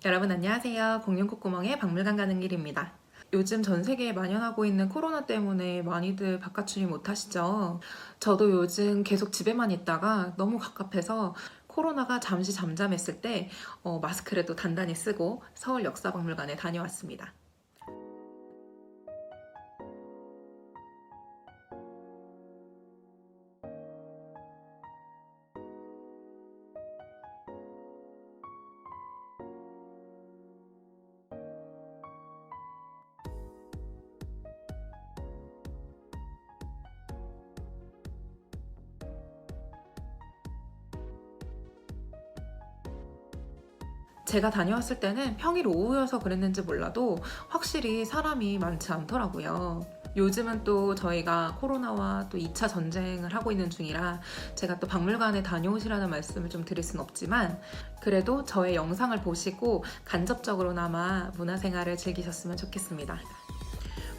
여러분 안녕하세요. 공룡 콧구멍의 박물관 가는 길입니다. 요즘 전 세계에 만연하고 있는 코로나 때문에 많이들 바깥 출입 못 하시죠? 저도 요즘 계속 집에만 있다가 너무 갑갑해서 코로나가 잠시 잠잠했을 때 마스크를 또 단단히 쓰고 서울 역사박물관에 다녀왔습니다. 제가 다녀왔을 때는 평일 오후여서 그랬는지 몰라도 확실히 사람이 많지 않더라고요. 요즘은 또 저희가 코로나와 또 2차 전쟁을 하고 있는 중이라 제가 또 박물관에 다녀오시라는 말씀을 좀 드릴 순 없지만 그래도 저의 영상을 보시고 간접적으로나마 문화생활을 즐기셨으면 좋겠습니다.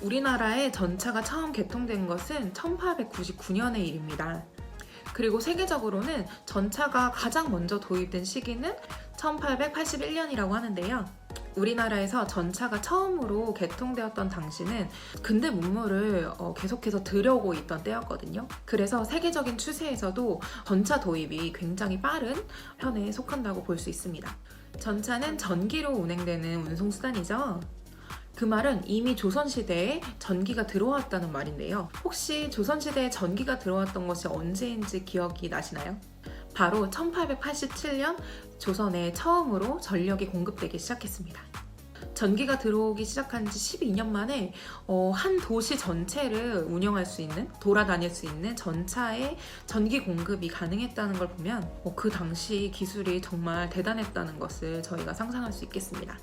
우리나라에 전차가 처음 개통된 것은 1899년의 일입니다. 그리고 세계적으로는 전차가 가장 먼저 도입된 시기는 1881년이라고 하는데요. 우리나라에서 전차가 처음으로 개통되었던 당시는 근대 문물을 계속해서 들여오고 있던 때였거든요. 그래서 세계적인 추세에서도 전차 도입이 굉장히 빠른 편에 속한다고 볼 수 있습니다. 전차는 전기로 운행되는 운송수단이죠. 그 말은 이미 조선시대에 전기가 들어왔다는 말인데요. 혹시 조선시대에 전기가 들어왔던 것이 언제인지 기억이 나시나요? 바로 1887년 조선에 처음으로 전력이 공급되기 시작했습니다. 전기가 들어오기 시작한 지 12년 만에 한 도시 전체를 운영할 수 있는, 돌아다닐 수 있는 전차에 전기 공급이 가능했다는 걸 보면 그 당시 기술이 정말 대단했다는 것을 저희가 상상할 수 있겠습니다.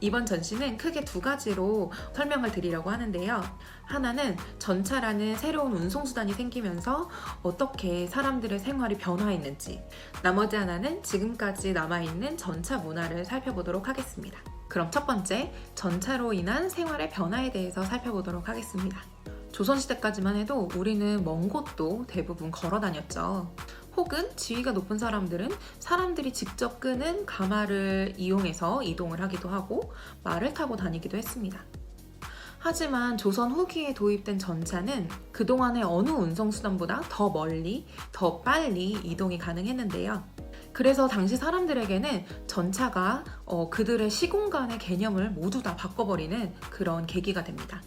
이번 전시는 크게 두 가지로 설명을 드리려고 하는데요. 하나는 전차라는 새로운 운송수단이 생기면서 어떻게 사람들의 생활이 변화했는지, 나머지 하나는 지금까지 남아있는 전차 문화를 살펴보도록 하겠습니다. 그럼 첫 번째, 전차로 인한 생활의 변화에 대해서 살펴보도록 하겠습니다. 조선시대까지만 해도 우리는 먼 곳도 대부분 걸어 다녔죠. 혹은 지위가 높은 사람들은 사람들이 직접 끄는 가마를 이용해서 이동을 하기도 하고 말을 타고 다니기도 했습니다. 하지만 조선 후기에 도입된 전차는 그동안의 어느 운송수단보다 더 멀리, 더 빨리 이동이 가능했는데요. 그래서 당시 사람들에게는 전차가 그들의 시공간의 개념을 모두 다 바꿔버리는 그런 계기가 됩니다.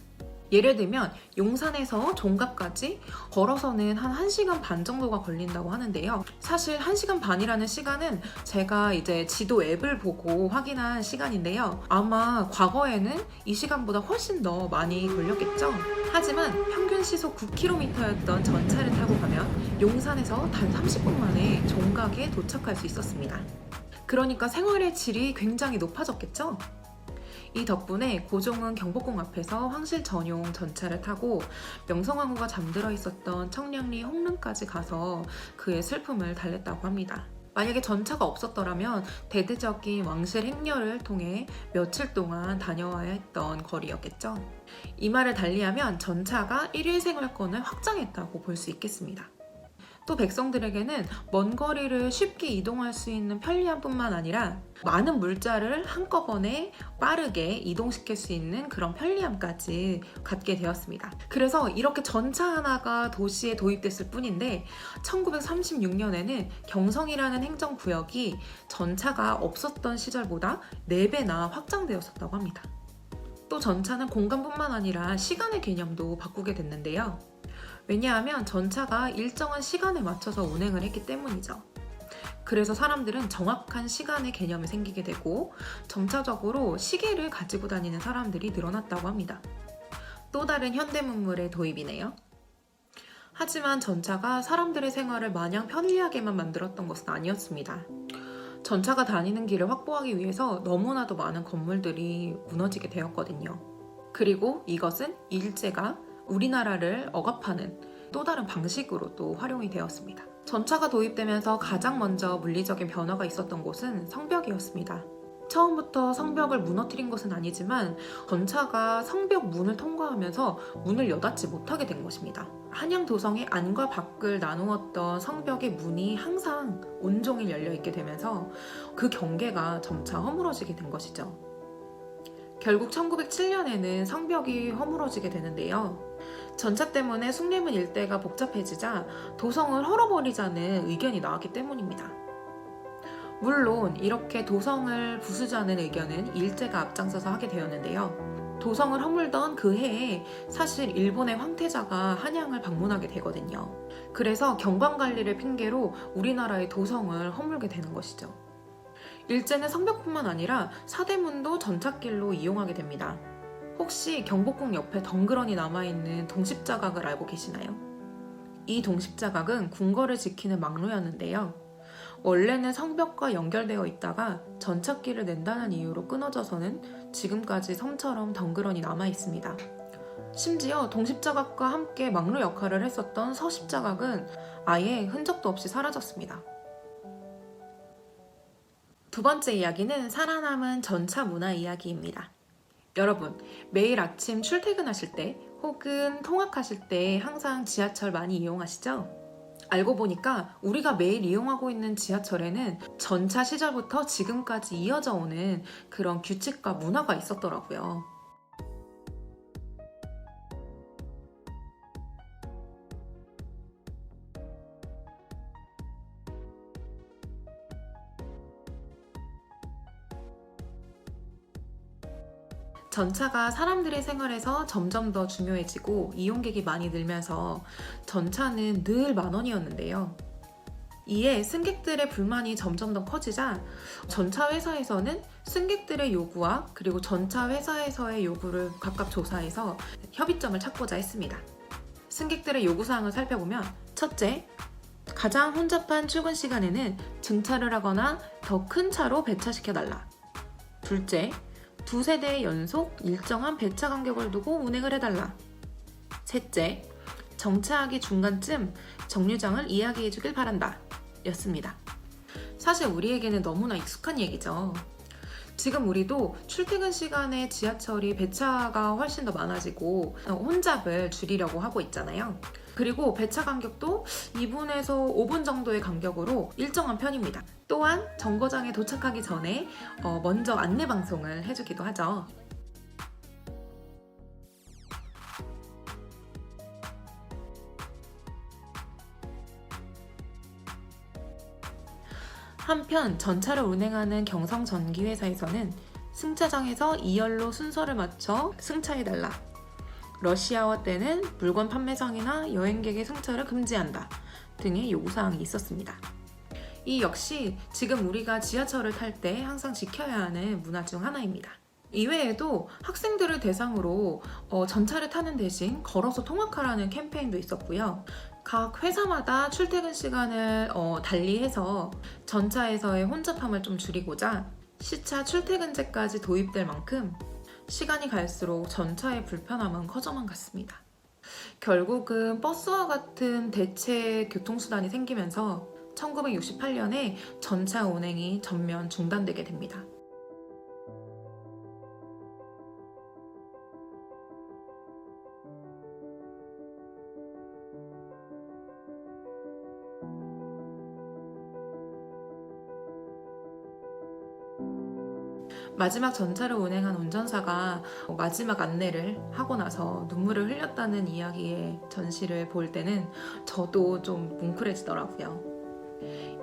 예를 들면 용산에서 종각까지 걸어서는 한 1시간 반 정도가 걸린다고 하는데요. 사실 1시간 반이라는 시간은 제가 이제 지도 앱을 보고 확인한 시간인데요. 아마 과거에는 이 시간보다 훨씬 더 많이 걸렸겠죠? 하지만 평균 시속 9km였던 전차를 타고 가면 용산에서 단 30분 만에 종각에 도착할 수 있었습니다. 그러니까 생활의 질이 굉장히 높아졌겠죠? 이 덕분에 고종은 경복궁 앞에서 황실 전용 전차를 타고 명성황후가 잠들어 있었던 청량리 홍릉까지 가서 그의 슬픔을 달랬다고 합니다. 만약에 전차가 없었더라면 대대적인 왕실 행렬을 통해 며칠 동안 다녀와야 했던 거리였겠죠. 이 말을 달리하면 전차가 일일 생활권을 확장했다고 볼 수 있겠습니다. 또 백성들에게는 먼 거리를 쉽게 이동할 수 있는 편리함뿐만 아니라 많은 물자를 한꺼번에 빠르게 이동시킬 수 있는 그런 편리함까지 갖게 되었습니다. 그래서 이렇게 전차 하나가 도시에 도입됐을 뿐인데 1936년에는 경성이라는 행정구역이 전차가 없었던 시절보다 4배나 확장되었었다고 합니다. 또 전차는 공간뿐만 아니라 시간의 개념도 바꾸게 됐는데요. 왜냐하면 전차가 일정한 시간에 맞춰서 운행을 했기 때문이죠. 그래서 사람들은 정확한 시간의 개념이 생기게 되고 점차적으로 시계를 가지고 다니는 사람들이 늘어났다고 합니다. 또 다른 현대문물의 도입이네요. 하지만 전차가 사람들의 생활을 마냥 편리하게만 만들었던 것은 아니었습니다. 전차가 다니는 길을 확보하기 위해서 너무나도 많은 건물들이 무너지게 되었거든요. 그리고 이것은 일제가 우리나라를 억압하는 또 다른 방식으로 또 활용이 되었습니다. 전차가 도입되면서 가장 먼저 물리적인 변화가 있었던 곳은 성벽이었습니다. 처음부터 성벽을 무너뜨린 것은 아니지만 전차가 성벽 문을 통과하면서 문을 여닫지 못하게 된 것입니다. 한양 도성의 안과 밖을 나누었던 성벽의 문이 항상 온종일 열려있게 되면서 그 경계가 점차 허물어지게 된 것이죠. 결국 1907년에는 성벽이 허물어지게 되는데요. 전차 때문에 숭례문 일대가 복잡해지자 도성을 헐어버리자는 의견이 나왔기 때문입니다. 물론 이렇게 도성을 부수자는 의견은 일제가 앞장서서 하게 되었는데요. 도성을 허물던 그 해에 사실 일본의 황태자가 한양을 방문하게 되거든요. 그래서 경관관리를 핑계로 우리나라의 도성을 허물게 되는 것이죠. 일제는 성벽뿐만 아니라 사대문도 전찻길로 이용하게 됩니다. 혹시 경복궁 옆에 덩그러니 남아있는 동십자각을 알고 계시나요? 이 동십자각은 궁궐을 지키는 망루였는데요. 원래는 성벽과 연결되어 있다가 전찻길을 낸다는 이유로 끊어져서는 지금까지 섬처럼 덩그러니 남아 있습니다. 심지어 동십자각과 함께 망루 역할을 했었던 서십자각은 아예 흔적도 없이 사라졌습니다. 두 번째 이야기는 살아남은 전차 문화 이야기입니다. 여러분, 매일 아침 출퇴근하실 때 혹은 통학하실 때 항상 지하철 많이 이용하시죠? 알고 보니까 우리가 매일 이용하고 있는 지하철에는 전차 시절부터 지금까지 이어져 오는 그런 규칙과 문화가 있었더라고요. 전차가 사람들의 생활에서 점점 더 중요해지고 이용객이 많이 늘면서 전차는 늘 10,000원이었는데요. 이에 승객들의 불만이 점점 더 커지자 전차 회사에서는 승객들의 요구와 그리고 전차 회사에서의 요구를 각각 조사해서 협의점을 찾고자 했습니다. 승객들의 요구사항을 살펴보면 첫째, 가장 혼잡한 출근 시간에는 증차를 하거나 더 큰 차로 배차시켜달라. 둘째, 2세대 연속 일정한 배차 간격을 두고 운행을 해달라. 셋째, 정차하기 중간쯤 정류장을 이야기해주길 바란다. 였습니다. 사실 우리에게는 너무나 익숙한 얘기죠. 지금 우리도 출퇴근 시간에 지하철이 배차가 훨씬 더 많아지고 혼잡을 줄이려고 하고 있잖아요. 그리고 배차 간격도 2분에서 5분 정도의 간격으로 일정한 편입니다. 또한 정거장에 도착하기 전에 먼저 안내 방송을 해주기도 하죠. 한편 전차를 운행하는 경성전기회사에서는 승차장에서 2열로 순서를 맞춰 승차해달라. 러시아워 때는 물건 판매상이나 여행객의 승차를 금지한다 등의 요구사항이 있었습니다. 이 역시 지금 우리가 지하철을 탈 때 항상 지켜야 하는 문화 중 하나입니다. 이외에도 학생들을 대상으로 전차를 타는 대신 걸어서 통학하라는 캠페인도 있었고요. 각 회사마다 출퇴근 시간을 달리해서 전차에서의 혼잡함을 좀 줄이고자 시차 출퇴근제까지 도입될 만큼 시간이 갈수록 전차의 불편함은 커져만 갔습니다. 결국은 버스와 같은 대체 교통수단이 생기면서 1968년에 전차 운행이 전면 중단되게 됩니다. 마지막 전차를 운행한 운전사가 마지막 안내를 하고 나서 눈물을 흘렸다는 이야기의 전시를 볼 때는 저도 좀 뭉클해지더라고요.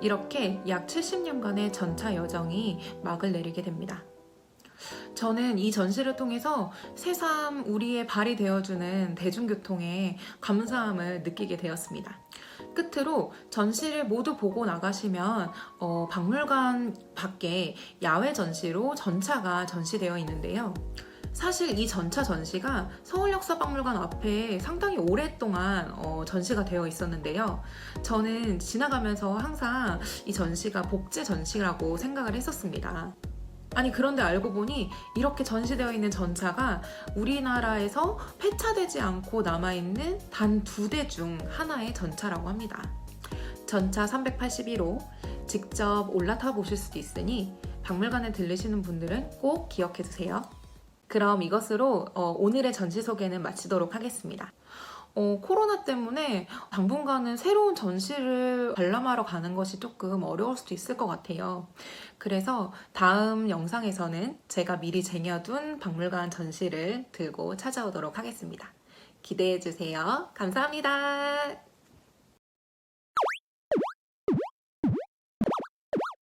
이렇게 약 70년간의 전차 여정이 막을 내리게 됩니다. 저는 이 전시를 통해서 새삼 우리의 발이 되어주는 대중교통에 감사함을 느끼게 되었습니다. 끝으로 전시를 모두 보고 나가시면 박물관 밖에 야외 전시로 전차가 전시되어 있는데요. 사실 이 전차 전시가 서울역사박물관 앞에 상당히 오랫동안 전시가 되어 있었는데요. 저는 지나가면서 항상 이 전시가 복제 전시라고 생각을 했었습니다. 아니 그런데 알고 보니 이렇게 전시되어 있는 전차가 우리나라에서 폐차되지 않고 남아있는 단 2대 중 하나의 전차라고 합니다. 전차 381호 직접 올라타 보실 수도 있으니 박물관에 들르시는 분들은 꼭 기억해 두세요. 그럼 이것으로 오늘의 전시 소개는 마치도록 하겠습니다. 코로나 때문에 당분간은 새로운 전시를 관람하러 가는 것이 조금 어려울 수도 있을 것 같아요. 그래서 다음 영상에서는 제가 미리 쟁여둔 박물관 전시를 들고 찾아오도록 하겠습니다. 기대해 주세요. 감사합니다.